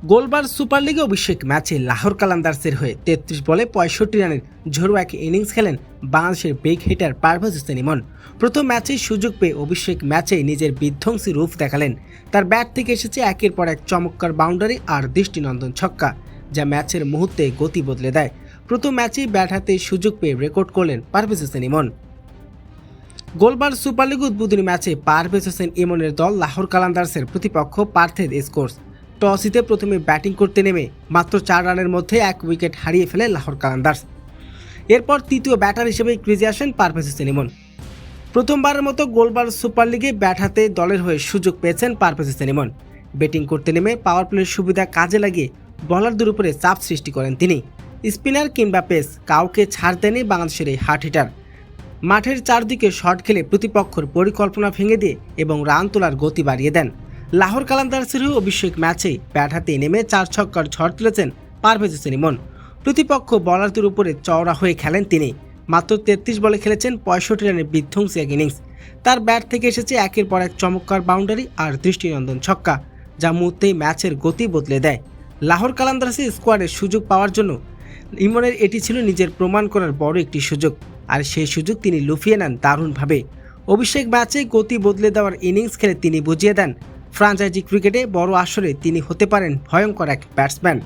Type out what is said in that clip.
গোলবার super লিগে অভিষেক ম্যাচে লাহোর কালান্দার্সের হয়ে ৩৩ বলে ৬৫ রানের ঝোড়ো এক ইনিংস খেলেন বাংলাদেশের বিগ হিটার পারভেজ হোসেন ইমন। প্রথম ম্যাচেই সুযোগ পেয়ে অভিষেক ম্যাচেই নিজের বিধ্বংসী রূপ দেখালেন। তার ব্যাট থেকে এসেছে একের পর এক চমৎকার বাউন্ডারি আর দৃষ্টিনন্দন ছক্কা, যা ম্যাচের মুহূর্তে গতি বদলে দেয়। প্রথম ম্যাচেই ব্যাট হাতে সুযোগ পেয়ে রেকর্ড করলেন পারভেজ হোসেন ইমন। গোলবার সুপার লিগ উদ্বোধনী ম্যাচে পারভেজ হোসেন ইমনের দল লাহোর কালান্দার্সের প্রতিপক্ষ পার্থেজ স্কোর্স। টস জিতে প্রথমে ব্যাটিং করতে নেমে মাত্র ৪ রানের মধ্যে ১ উইকেট হারিয়ে ফেলে লাহোর কালান্দার্স। এরপর তৃতীয় ব্যাটার হিসেবে ক্রিজে আসেন পারভেজ হোসেন ইমন। প্রথমবারের মতো গোলবার সুপার লিগে ব্যাট হাতে দলের হয়ে সুযোগ পেয়েছেন পারভেজ হোসেন ইমন। ব্যাটিং করতে নেমে পাওয়ার প্লের সুবিধা কাজে লাগিয়ে বোলারদের উপরে চাপ সৃষ্টি করেন তিনি। স্পিনার কিংবা পেস কাউকে ছাড় দেননি বাংলাদেশের এই হার্ড হিটার। মাঠের চারদিকে শট খেলে প্রতিপক্ষের পরিকল্পনা ভেঙে দিয়ে এবং রান তোলার গতি বাড়িয়ে দেন। লাহোর কালান্দার্সের অভিষেক ম্যাচে ব্যাট হাতে নেমে ৪ ছক্কার ঝড় তুলেছেন পারভেজ হোসেন ইমন। প্রতিপক্ষ বলারদের উপরে চওড়া হয়ে খেলেন তিনি। মাত্র ৩৩ বলে খেলেছেন ৬৫ রানের বিধ্বংসী এক ইনিংস। তার ব্যাট থেকে এসেছে একের পর এক চমৎকার বাউন্ডারি আর দৃষ্টিনন্দন ছক্কা, যা মুহূর্তেই ম্যাচের গতি বদলে দেয়। লাহোর কালান্দার্সের স্কোয়াডের সুযোগ পাওয়ার জন্য ইমনের এটি ছিল নিজের প্রমাণ করার বড় একটি সুযোগ, আর সেই সুযোগ তিনি লুফিয়ে নেন দারুণভাবে। অভিষেক ম্যাচে গতি বদলে দেওয়ার ইনিংস খেলে তিনি বুঝিয়ে দেন ফ্রাঞ্চাইজি ক্রিকেটে বড় আসরে তিনি হতে পারেন ভয়ঙ্কর এক ব্যাটসম্যান।